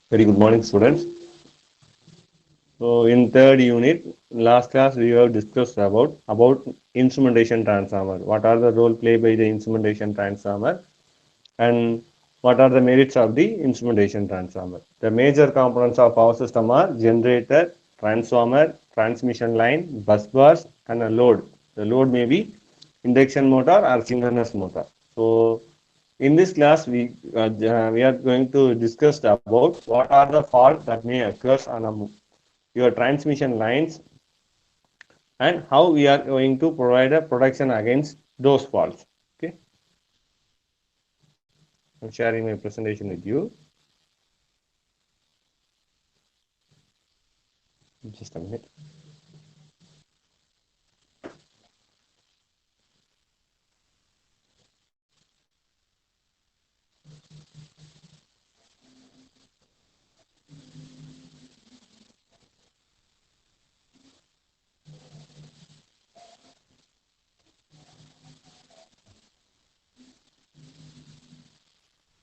Very good morning, students. So, in third unit, last class we have discussed about instrumentation transformer. What are the role played by the instrumentation transformer, and what are the merits of the instrumentation transformer? The major components of power system are generator, transformer, transmission line, bus bars, and a load. The load may be induction motor or synchronous motor. So, in this class, we are going to discuss about what are the faults that may occur on your transmission lines, and how we are going to provide a protection against those faults. Okay, I'm sharing my presentation with you. Just a minute.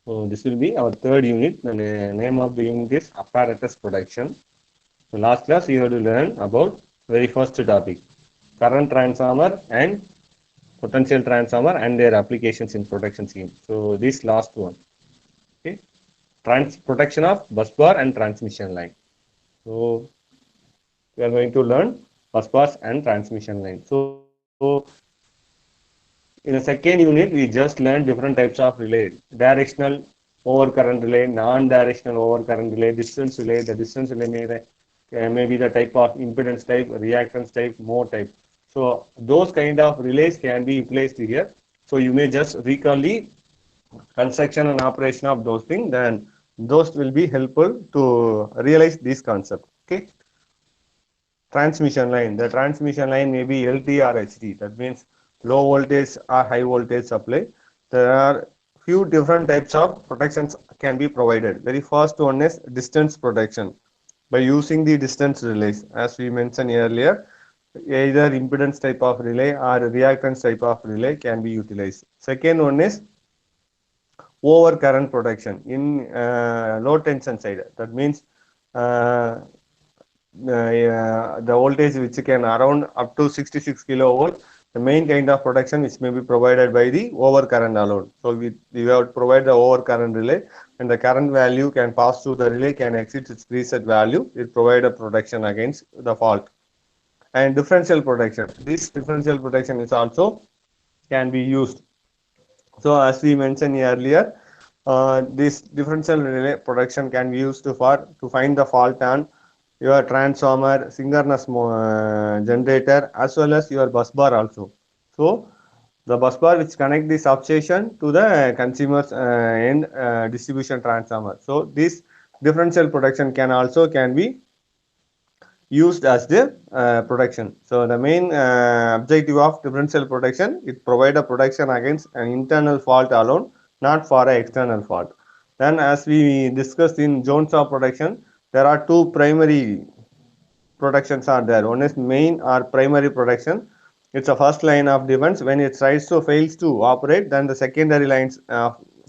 So this will be our third unit. The name of the unit is apparatus protection. So last class you have to learn about very first topic, current transformer and potential transformer and their applications in protection scheme. So this last one, okay, protection of bus bar and transmission line. So we are going to learn bus bars and transmission line. So in the second unit, we just learned different types of relay: directional overcurrent relay, non-directional overcurrent relay, distance relay. The distance relay may be the type of impedance type, reactance type, mode type. So those kind of relays can be placed here. So you may just recall the construction and operation of those things. Then those will be helpful to realize this concept. Okay. Transmission line. The transmission line may be LT or HT. That means low voltage or high voltage supply. There are few different types of protections can be provided. Very first one is distance protection. By using the distance relays, as we mentioned earlier, either impedance type of relay or reactance type of relay can be utilized. Second one is over current protection in low tension side. That means uh, the voltage which can around up to 66 kilovolt, the main kind of protection which may be provided by the over current alone. So we have to provide the over current relay, and the current value can pass through the relay can exceed its preset value. It provide a protection against the fault. And differential protection. This differential protection is also can be used. So as we mentioned earlier, this differential relay protection can be used to find the fault on your transformer, synchronous generator, as well as your bus bar also. So the bus bar which connect the substation to the consumers and distribution transformer. So this differential protection can be used as the protection. So the main objective of differential protection, it provide a protection against an internal fault alone, not for an external fault. Then as we discussed in zones of protection, there are two primary protections are there. One is main or primary protection. It's a first line of defense. When it tries to fails to operate, then the secondary lines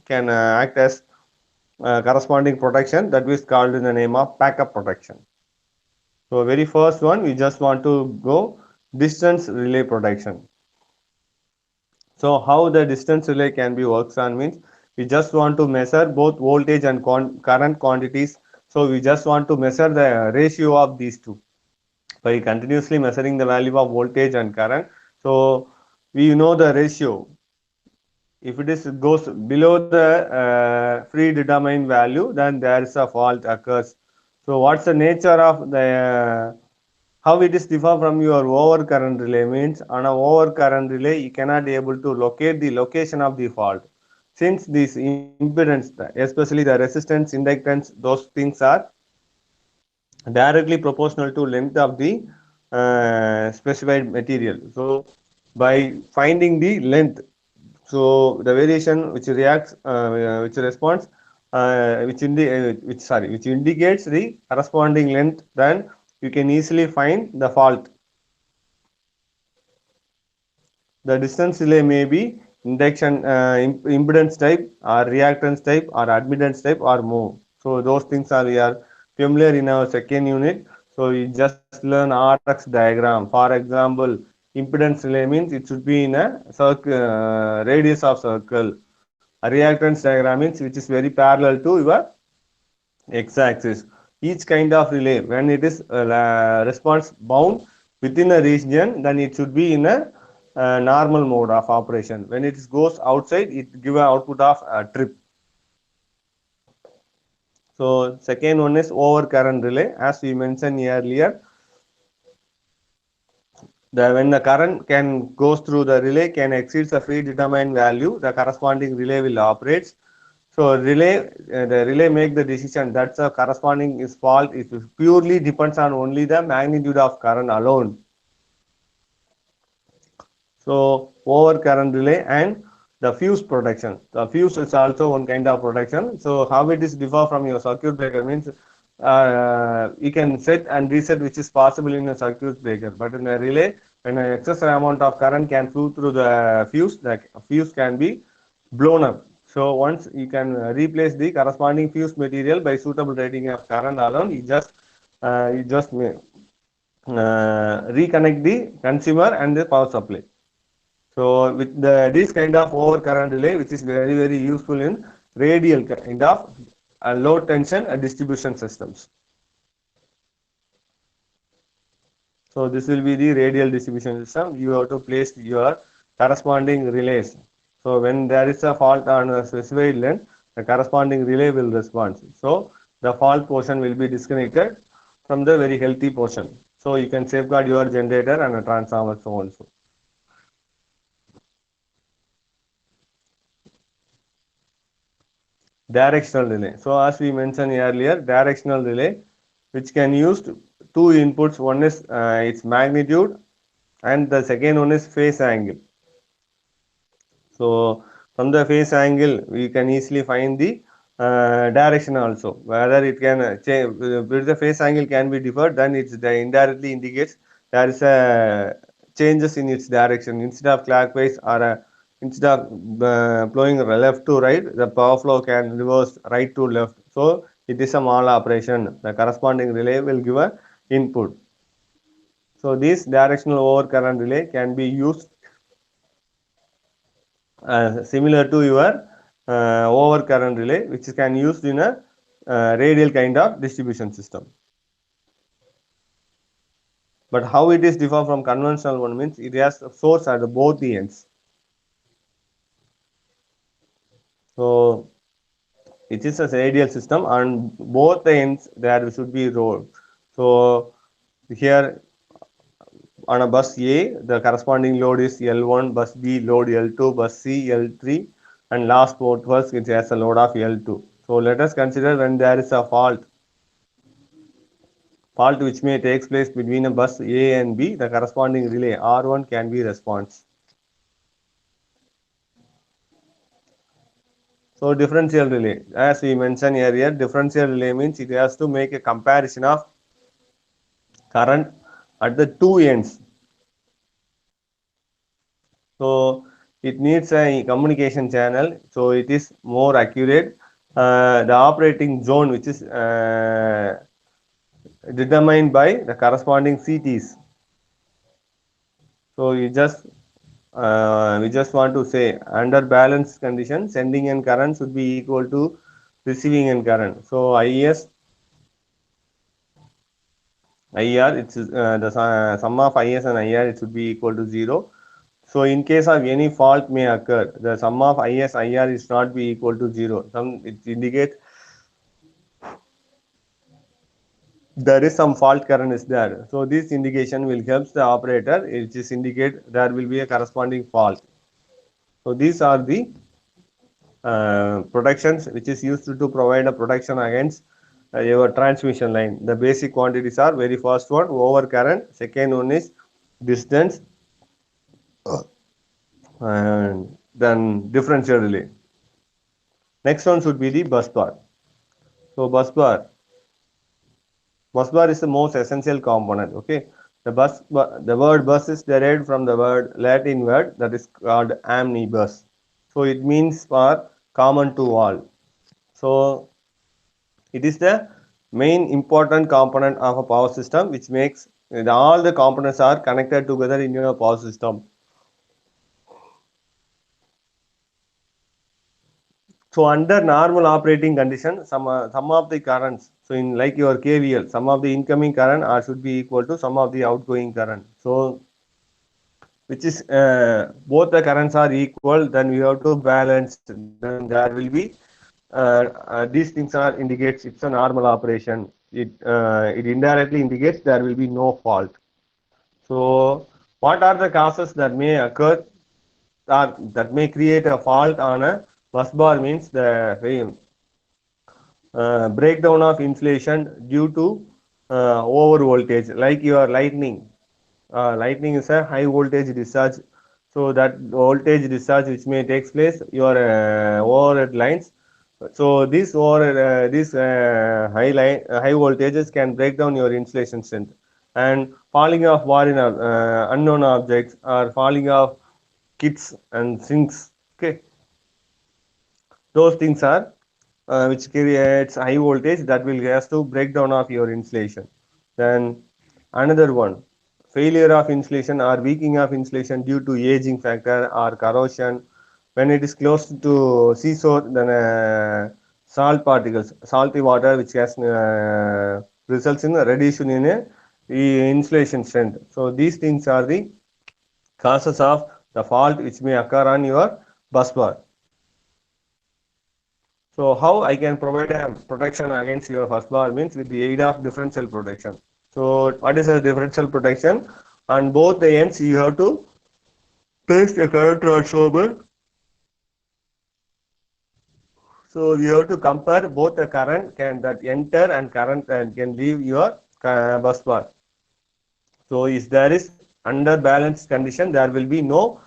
can act as corresponding protection, that is called in the name of backup protection. So very first one, we just want to go distance relay protection. So how the distance relay can be works on means, we just want to measure both voltage and current quantities. So we just want to measure the ratio of these two by continuously measuring the value of voltage and current. So we know the ratio. If it is goes below the predetermined value, then there is a fault occurs. So what's the nature of the how it is differ from your overcurrent relay means, on a overcurrent relay you cannot be able to locate the location of the fault, since this impedance, especially the resistance, inductance, those things are directly proportional to length of the specified material. So by finding the length, so the variation which reacts, which responds, which indicates the corresponding length, then you can easily find the fault. The distance relay may be induction impedance type or reactance type or admittance type or more. So those things are we are familiar in our second unit. So you just learn RX diagram. For example, impedance relay means it should be in a circle, radius of circle. A reactance diagram means which is very parallel to your x-axis. Each kind of relay, when it is response bound within a region, then it should be in a normal mode of operation. When it goes outside, it give an output of trip. So second one is overcurrent relay. As we mentioned earlier, when the current can goes through the relay can exceed the predetermined value, the corresponding relay will operate. So the relay make the decision that the corresponding is fault. It purely depends on only the magnitude of current alone. So over current relay and the fuse protection. The fuse is also one kind of protection. So how it is differ from your circuit breaker means you can set and reset which is possible in a circuit breaker, but in a relay when an excess amount of current can flow through the fuse can be blown up. So once you can replace the corresponding fuse material by suitable rating of current alone, reconnect the consumer and the power supply. So with this kind of overcurrent relay, which is very useful in radial kind of low tension distribution systems. So this will be the radial distribution system. You have to place your corresponding relays. So when there is a fault on a specified length, the corresponding relay will respond. So the fault portion will be disconnected from the very healthy portion. So you can safeguard your generator and a transformer also. Directional relay. So as we mentioned earlier, directional relay, which can use two inputs. One is its magnitude, and the second one is phase angle. So from the phase angle, we can easily find the direction also. Whether it can change, if the phase angle can be differed, then it indirectly indicates there is a changes in its direction. Instead of clockwise or instead of flowing left to right, the power flow can reverse right to left. So it is a mall operation. The corresponding relay will give a input. So this directional overcurrent relay can be used similar to your overcurrent relay, which can used in a radial kind of distribution system. But how it is differ from conventional one means it has a source at both the ends. So it is a radial system and both the ends there should be rolled. So here on a bus A, the corresponding load is L1, bus B load L2, bus C L3, and last port first it has a load of L2. So let us consider when there is a fault which may take place between a bus A and B, the corresponding relay R1 can be response. So differential relay, as we mentioned earlier, differential relay means it has to make a comparison of current at the two ends. So it needs a communication channel, so it is more accurate. The operating zone which is determined by the corresponding CTs. So we just want to say under balanced condition, sending end current should be equal to receiving end current. So IR, it's the sum of IS and IR, it should be equal to 0. So in case of any fault may occur, the sum of IS IR is not be equal to 0. It indicates there is some fault current is there. So this indication will help the operator. It just indicate there will be a corresponding fault. So these are the protections which is used to provide a protection against your transmission line. The basic quantities are very first one over current, second one is distance, and then differential relay. Next one should be the bus bar. So bus bar is the most essential component. Okay, the word bus is derived from the word Latin word that is called omnibus. So it means for common to all. So it is the main important component of a power system, which makes all the components are connected together in your power system. So under normal operating condition, some of the currents, so in like your KVL, some of the incoming current are should be equal to some of the outgoing current. So which is both the currents are equal, then we have to balance. Then there will be these things are indicates it's a normal operation. It indirectly indicates there will be no fault. So what are the causes that may occur or that may create a fault on a bus bar means the breakdown of insulation due to over voltage, like your lightning. Lightning is a high voltage discharge, so that voltage discharge which may takes place your overhead lines. So these high voltages can break down your insulation strength, and falling of bar in unknown objects or falling of kits and sinks. Okay, those things are which creates high voltage that will has to break down of your insulation. Then another one, failure of insulation or weakening of insulation due to aging factor or corrosion. When it is close to seashore, then salt particles, salty water, which has results in a reduction in insulation strength. So these things are the causes of the fault which may occur on your bus bar. So how I can provide a protection against your bus bar means with the aid of differential protection. So what is a differential protection? On both the ends you have to place a current transformer. So you have to compare both the current can that enter and current can leave your bus bar. So if there is under balanced condition, there will be no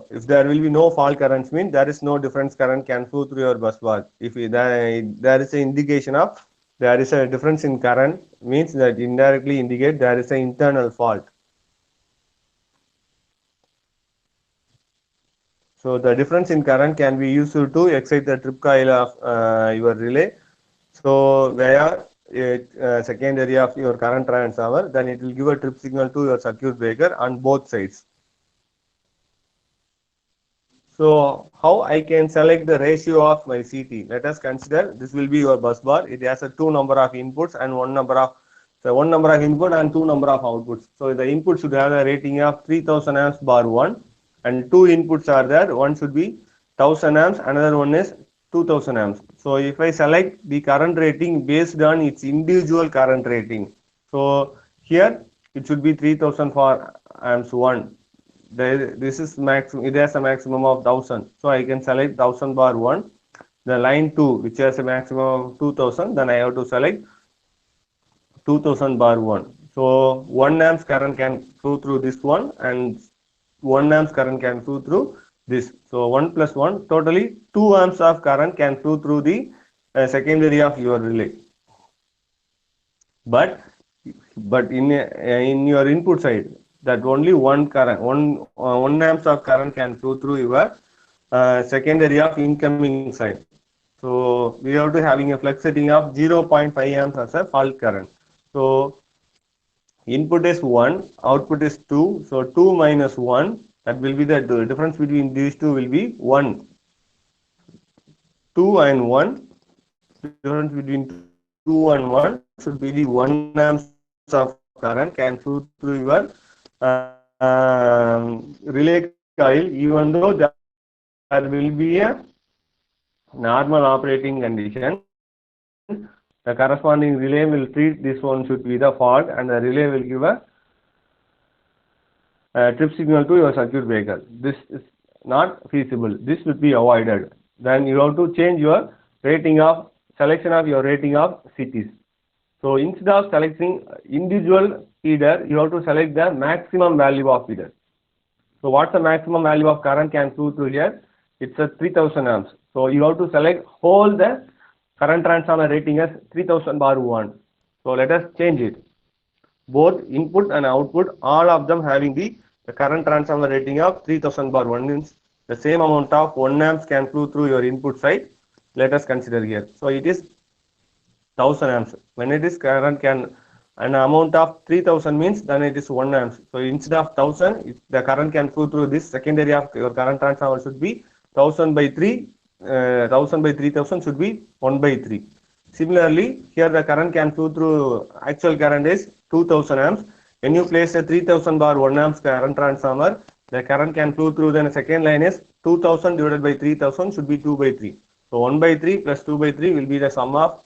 if there will be no fault currents mean there is no difference current can flow through your bus bar. If there is an indication of there is a difference in current means that indirectly indicate there is an internal fault. So the difference in current can be used to excite the trip coil of your relay. So where secondary of your current transformer, then it will give a trip signal to your circuit breaker on both sides. So how I can select the ratio of my CT? Let us consider this will be your bus bar. It has a two number of inputs and one number of input and two number of outputs. So the input should have a rating of 3000 amps bar 1, and two inputs are there. One should be 1000 amps, another one is 2000 amps. So if I select the current rating based on its individual current rating, so here it should be 3000 for amps 1. This is maximum, it has a maximum of 1000, so I can select 1000 bar 1. The line 2 which has a maximum of 2000, then I have to select 2000 bar 1. So 1 amps current can flow through this one and 1 amps current can flow through this. So 1 plus 1, totally 2 amps of current can flow through the secondary of your relay. But in your input side, that only one amps of current can flow through your secondary of incoming side. So we have to having a flex setting of 0.5 amps as a fault current. So input is 1, output is 2. So 2 minus 1, that will be the difference between these two will be 1. 2 and 1, difference between 2 and 1 should be the 1 amps of current can flow through your relay coil, even though there will be a normal operating condition. The corresponding relay will treat this one should be the fault, and the relay will give a trip signal to your circuit breaker. This is not feasible. This should be avoided. Then you have to change your rating of selection of your rating of CTs. So instead of selecting individual feeder, you have to select the maximum value of feeder. So what's the maximum value of current can flow through here? It's a 3000 amps. So you have to select whole the current transformer rating as 3000 bar 1. So let us change it. Both input and output, all of them having the current transformer rating of 3000 bar 1 means the same amount of 1 amps can flow through your input side. Let us consider here. So it is 1000 amps. When it is current can an amount of 3000 means then it is 1 amps. So instead of 1000, the current can flow through this secondary of your current transformer should be 1000 by 3. 1000 by 3000 should be 1 by 3. Similarly, here the current can flow through actual current is 2000 amps. When you place a 3000 bar 1 amps current transformer, the current can flow through. Then the second line is 2000 divided by 3000 should be 2 by 3. So 1 by 3 plus 2 by 3 will be the sum of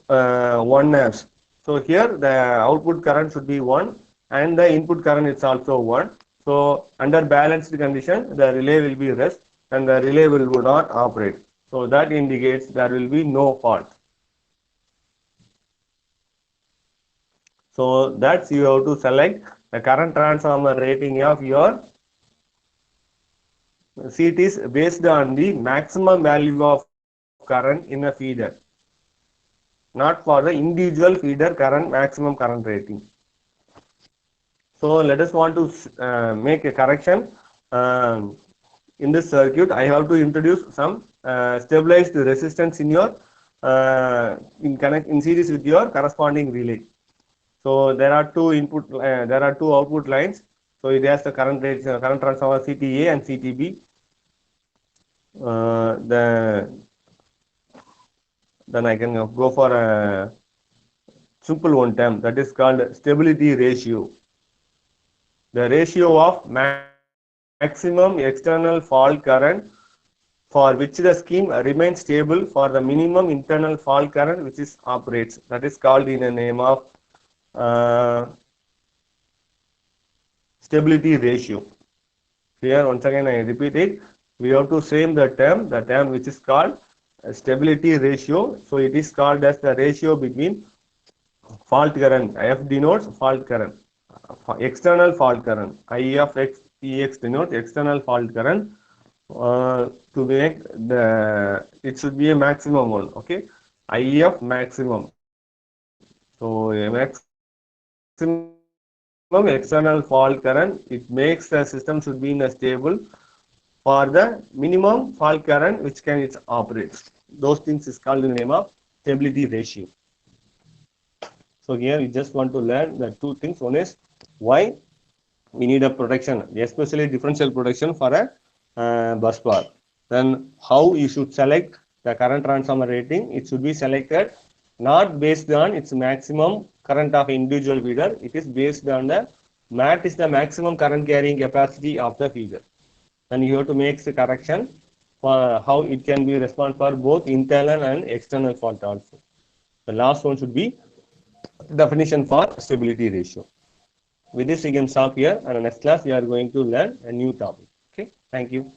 1 amps. So here the output current should be 1 and the input current is also 1. So under balanced condition, the relay will be rest and the relay will not operate. So that indicates there will be no fault. So that's you have to select the current transformer rating of your seat is based on the maximum value of current in a feeder, not for the individual feeder current maximum current rating. So let us want to make a correction in this circuit. I have to introduce some stabilized resistance in your in series with your corresponding relay. So there are two output lines. So it has the current transformer CTA and CTB. Then I can go for a simple one term that is called stability ratio. The ratio of maximum external fault current for which the scheme remains stable for the minimum internal fault current which is operates. That is called in the name of stability ratio. Here once again I repeat it. We have to same the term which is called stability ratio. So it is called as the ratio between fault current. F denotes fault current. External fault current. I of X EX denotes external fault current. To make it should be a maximum one. Okay, I of maximum. So a maximum external fault current, it makes the system should be in a stable for the minimum fault current which can it operates. Those things is called in the name of stability ratio. So here we just want to learn the two things. One is why we need a protection, especially differential protection for a bus bar. Then how you should select the current transformer rating. It should be selected not based on its maximum current of individual feeder. It is based on the MAT is the maximum current carrying capacity of the feeder. Then you have to make the correction for how it can be response for both internal and external fault also. The last one should be definition for stability ratio. With this, we can stop here, and in the next class, we are going to learn a new topic. Okay, thank you.